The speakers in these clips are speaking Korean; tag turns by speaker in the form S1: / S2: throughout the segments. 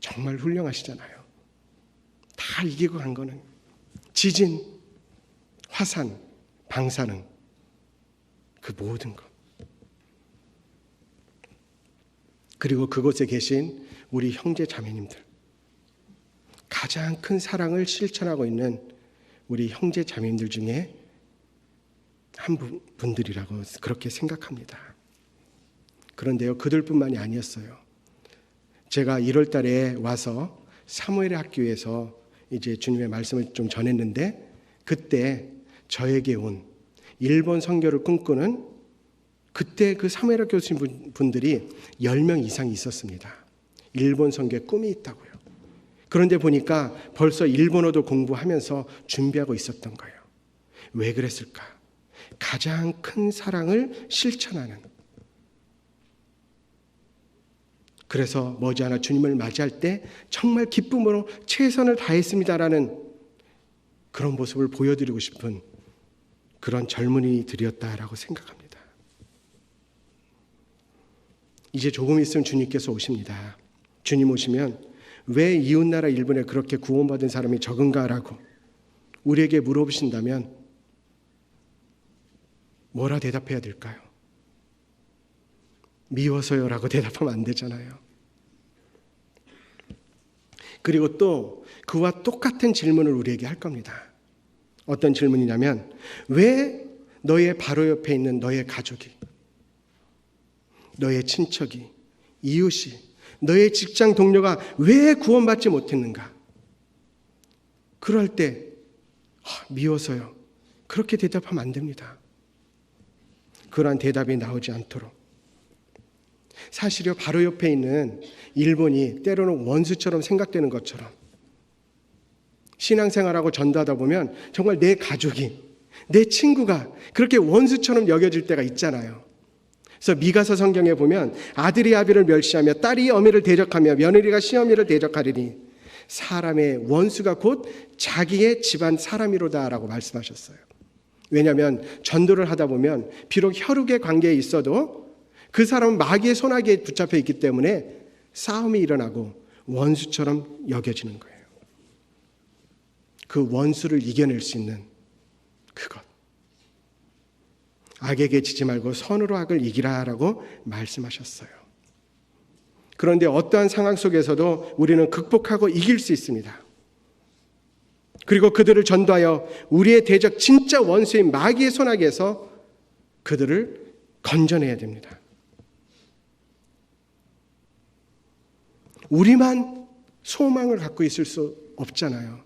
S1: 정말 훌륭하시잖아요. 다 이기고 간 거는 지진, 화산, 방사능, 그 모든 것. 그리고 그곳에 계신 우리 형제 자매님들, 가장 큰 사랑을 실천하고 있는 우리 형제 자매님들 중에 한 분들이라고 그렇게 생각합니다. 그런데요, 그들뿐만이 아니었어요. 제가 1월 달에 와서 사무엘의 학교에서 이제 주님의 말씀을 좀 전했는데, 그때 저에게 온 일본 선교를 꿈꾸는 그때 그 사무엘 학교 교수님 분들이 10명 이상이 있었습니다. 일본 선교에 꿈이 있다고요. 그런데 보니까 벌써 일본어도 공부하면서 준비하고 있었던 거예요. 왜 그랬을까? 가장 큰 사랑을 실천하는, 그래서 머지않아 주님을 맞이할 때 정말 기쁨으로 최선을 다했습니다라는 그런 모습을 보여드리고 싶은 그런 젊은이들이었다라고 생각합니다. 이제 조금 있으면 주님께서 오십니다. 주님 오시면 왜 이웃나라 일본에 그렇게 구원받은 사람이 적은가라고 우리에게 물어보신다면 뭐라 대답해야 될까요? 미워서요라고 대답하면 안 되잖아요. 그리고 또 그와 똑같은 질문을 우리에게 할 겁니다. 어떤 질문이냐면, 왜 너의 바로 옆에 있는 너의 가족이, 너의 친척이, 이웃이, 너의 직장 동료가 왜 구원받지 못했는가? 그럴 때 미워서요, 그렇게 대답하면 안 됩니다. 그러한 대답이 나오지 않도록. 사실요, 바로 옆에 있는 일본이 때로는 원수처럼 생각되는 것처럼 신앙생활하고 전도하다 보면 정말 내 가족이, 내 친구가 그렇게 원수처럼 여겨질 때가 있잖아요. 그래서 미가서 성경에 보면 아들이 아비를 멸시하며 딸이 어미를 대적하며 며느리가 시어미를 대적하리니 사람의 원수가 곧 자기의 집안 사람이로다라고 말씀하셨어요. 왜냐하면 전도를 하다 보면 비록 혈육의 관계에 있어도 그 사람은 마귀의 손아귀에 붙잡혀 있기 때문에 싸움이 일어나고 원수처럼 여겨지는 거예요. 그 원수를 이겨낼 수 있는 그것, 악에게 지지 말고 선으로 악을 이기라라고 말씀하셨어요. 그런데 어떠한 상황 속에서도 우리는 극복하고 이길 수 있습니다. 그리고 그들을 전도하여 우리의 대적 진짜 원수인 마귀의 손아귀에서 그들을 건져내야 됩니다. 우리만 소망을 갖고 있을 수 없잖아요.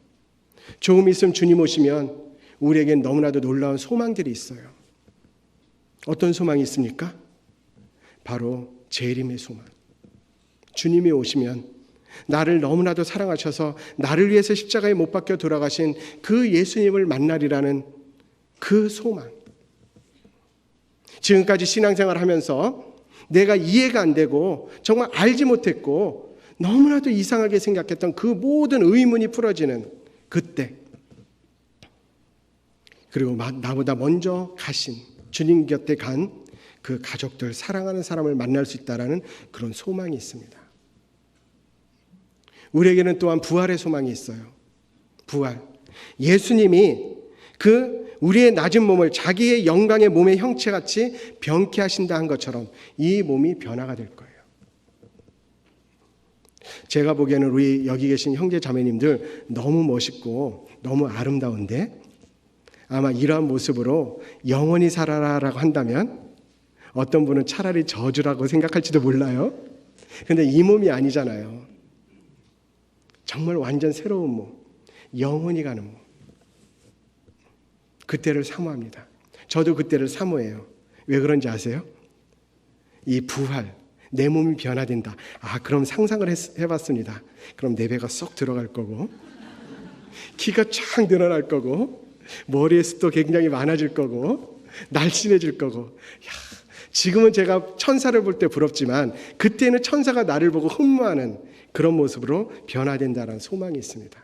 S1: 조금 있으면 주님 오시면 우리에겐 너무나도 놀라운 소망들이 있어요. 어떤 소망이 있습니까? 바로 재림의 소망. 주님이 오시면 나를 너무나도 사랑하셔서 나를 위해서 십자가에 못 박혀 돌아가신 그 예수님을 만나리라는 그 소망. 지금까지 신앙생활을 하면서 내가 이해가 안 되고 정말 알지 못했고 너무나도 이상하게 생각했던 그 모든 의문이 풀어지는 그때, 그리고 나보다 먼저 가신 주님 곁에 간 그 가족들, 사랑하는 사람을 만날 수 있다라는 그런 소망이 있습니다. 우리에게는 또한 부활의 소망이 있어요. 부활. 예수님이 그 우리의 낮은 몸을 자기의 영광의 몸의 형체같이 병케 하신다 한 것처럼 이 몸이 변화가 될 거예요. 제가 보기에는 우리 여기 계신 형제 자매님들 너무 멋있고 너무 아름다운데, 아마 이러한 모습으로 영원히 살아라라고 한다면 어떤 분은 차라리 저주라고 생각할지도 몰라요. 근데 이 몸이 아니잖아요. 정말 완전 새로운 몸, 영원히 가는 몸. 그때를 사모합니다. 저도 그때를 사모해요. 왜 그런지 아세요? 이 부활, 내 몸이 변화된다. 그럼 상상을 해봤습니다. 그럼 내 배가 쏙 들어갈 거고, 키가 쫙 늘어날 거고, 머리에 숱도 굉장히 많아질 거고, 날씬해질 거고. 지금은 제가 천사를 볼 때 부럽지만 그때는 천사가 나를 보고 흠모하는 그런 모습으로 변화된다는 소망이 있습니다.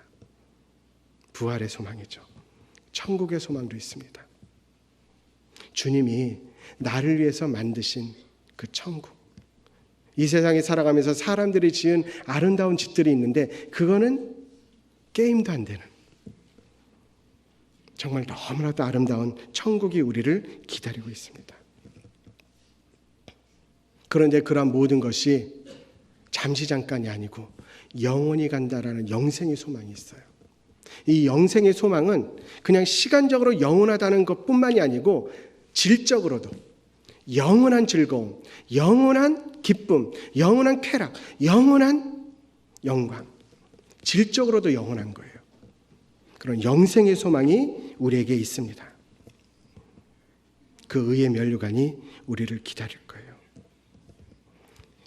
S1: 부활의 소망이죠. 천국의 소망도 있습니다. 주님이 나를 위해서 만드신 그 천국, 이 세상에 살아가면서 사람들이 지은 아름다운 집들이 있는데 그거는 게임도 안 되는, 정말 너무나도 아름다운 천국이 우리를 기다리고 있습니다. 그런데 그러한 모든 것이 잠시 잠깐이 아니고 영원히 간다라는 영생의 소망이 있어요. 이 영생의 소망은 그냥 시간적으로 영원하다는 것뿐만이 아니고 질적으로도 영원한 즐거움, 영원한 기쁨, 영원한 쾌락, 영원한 영광, 질적으로도 영원한 거예요. 그런 영생의 소망이 우리에게 있습니다. 그 의의 면류관이 우리를 기다릴 거예요.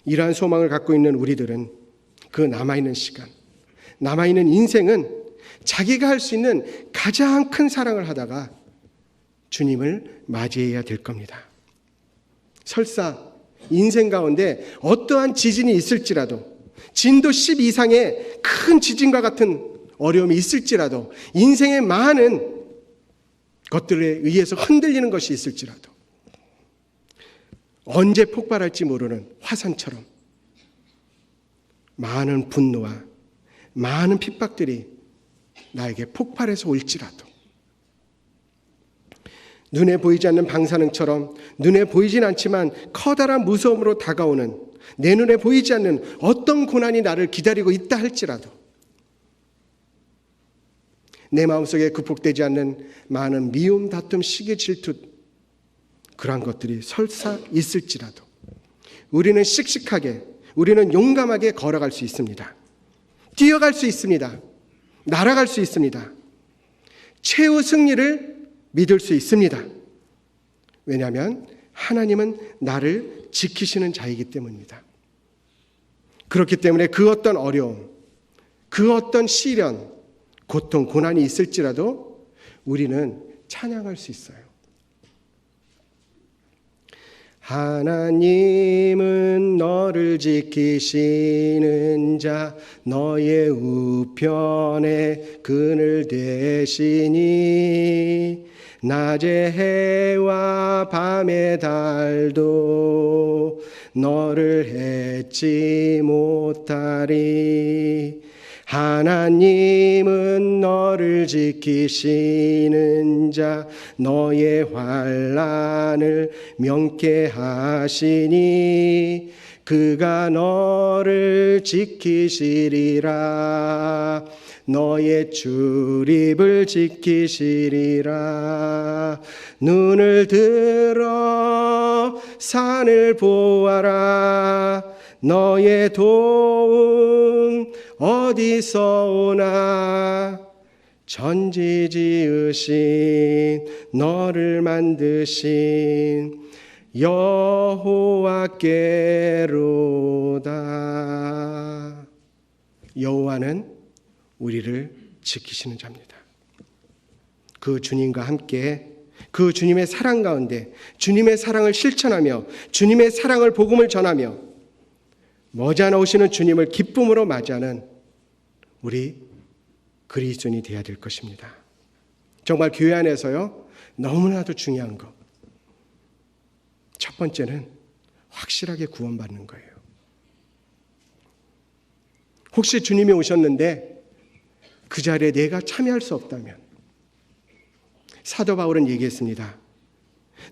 S1: 이러한 소망을 갖고 있는 우리들은 그 남아있는 시간, 남아있는 인생은 자기가 할 수 있는 가장 큰 사랑을 하다가 주님을 맞이해야 될 겁니다. 설사 인생 가운데 어떠한 지진이 있을지라도, 진도 10 이상의 큰 지진과 같은 어려움이 있을지라도, 인생의 많은 것들에 의해서 흔들리는 것이 있을지라도, 언제 폭발할지 모르는 화산처럼 많은 분노와 많은 핍박들이 나에게 폭발해서 올지라도, 눈에 보이지 않는 방사능처럼 눈에 보이진 않지만 커다란 무서움으로 다가오는, 내 눈에 보이지 않는 어떤 고난이 나를 기다리고 있다 할지라도, 내 마음속에 극복되지 않는 많은 미움, 다툼, 시기, 질투, 그러한 것들이 설사 있을지라도 우리는 씩씩하게, 우리는 용감하게 걸어갈 수 있습니다. 뛰어갈 수 있습니다. 날아갈 수 있습니다. 최후 승리를 믿을 수 있습니다. 왜냐하면 하나님은 나를 지키시는 자이기 때문입니다. 그렇기 때문에 그 어떤 어려움, 그 어떤 시련, 고통, 고난이 있을지라도 우리는 찬양할 수 있어요. 하나님은 너를 지키시는 자, 너의 우편에 그늘 되시니 낮의 해와 밤의 달도 너를 해치 못하리. 하나님은 너를 지키시는 자, 너의 환난을 명쾌하시니 그가 너를 지키시리라. 너의 출입을 지키시리라. 눈을 들어 산을 보아라. 너의 도움 어디서 오나. 천지 지으신 너를 만드신 여호와께로다. 여호와는 우리를 지키시는 자입니다. 그 주님과 함께, 그 주님의 사랑 가운데 주님의 사랑을 실천하며 주님의 사랑을 복음을 전하며 머지않아 오시는 주님을 기쁨으로 맞이하는 우리 그리스도인이 되어야 될 것입니다. 정말 교회 안에서요, 너무나도 중요한 것, 첫 번째는 확실하게 구원받는 거예요. 혹시 주님이 오셨는데 그 자리에 내가 참여할 수 없다면, 사도 바울은 얘기했습니다.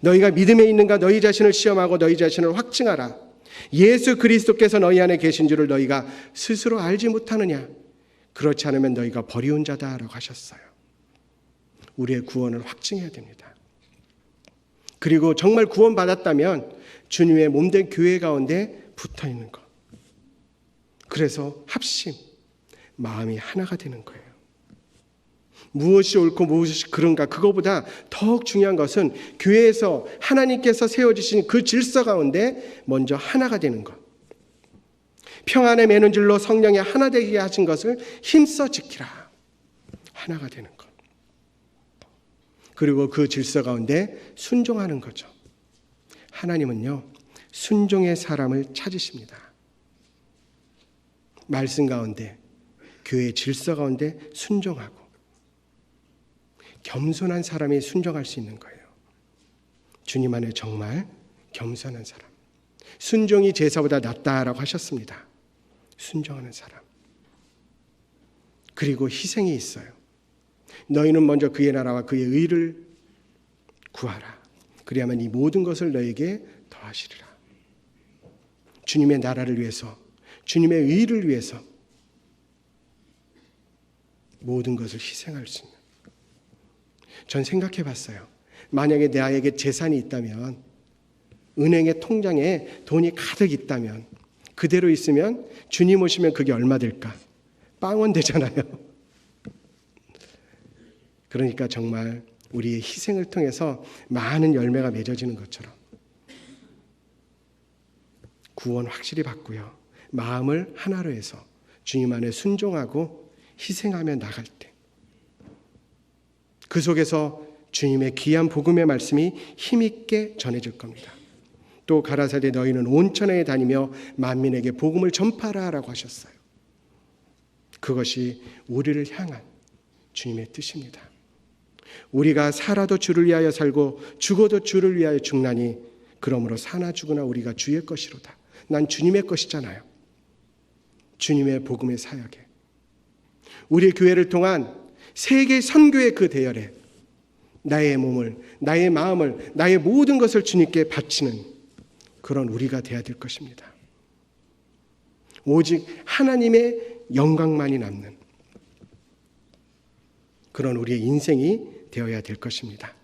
S1: 너희가 믿음에 있는가 너희 자신을 시험하고 너희 자신을 확증하라. 예수 그리스도께서 너희 안에 계신 줄을 너희가 스스로 알지 못하느냐. 그렇지 않으면 너희가 버리운 자다라고 하셨어요. 우리의 구원을 확증해야 됩니다. 그리고 정말 구원받았다면 주님의 몸된 교회 가운데 붙어있는 것. 그래서 합심, 마음이 하나가 되는 거예요. 무엇이 옳고 무엇이 그른가, 그거보다 더욱 중요한 것은 교회에서 하나님께서 세워주신 그 질서 가운데 먼저 하나가 되는 것. 평안에 매는 줄로 성령이 하나 되게 하신 것을 힘써 지키라. 하나가 되는 것. 그리고 그 질서 가운데 순종하는 거죠. 하나님은요, 순종의 사람을 찾으십니다. 말씀 가운데, 교회의 질서 가운데 순종하고 겸손한 사람이 순종할 수 있는 거예요. 주님 안에 정말 겸손한 사람. 순종이 제사보다 낫다라고 하셨습니다. 순종하는 사람. 그리고 희생이 있어요. 너희는 먼저 그의 나라와 그의 의를 구하라. 그리하면 이 모든 것을 너에게 더하시리라. 주님의 나라를 위해서, 주님의 의를 위해서 모든 것을 희생할 수 있는. 전 생각해 봤어요. 만약에 나에게 재산이 있다면, 은행의 통장에 돈이 가득 있다면, 그대로 있으면 주님 오시면 그게 얼마 될까? 빵원 되잖아요. 그러니까 정말 우리의 희생을 통해서 많은 열매가 맺어지는 것처럼 구원 확실히 받고요. 마음을 하나로 해서 주님 안에 순종하고 희생하며 나갈 때 그 속에서 주님의 귀한 복음의 말씀이 힘있게 전해질 겁니다. 또 가라사대 너희는 온 천하에 다니며 만민에게 복음을 전파하라라고 하셨어요. 그것이 우리를 향한 주님의 뜻입니다. 우리가 살아도 주를 위하여 살고 죽어도 주를 위하여 죽나니 그러므로 사나 죽으나 우리가 주의 것이로다. 난 주님의 것이잖아요. 주님의 복음의 사역에 우리 교회를 통한 세계 선교의 그 대열에 나의 몸을, 나의 마음을, 나의 모든 것을 주님께 바치는 그런 우리가 되어야 될 것입니다. 오직 하나님의 영광만이 남는 그런 우리의 인생이 되어야 될 것입니다.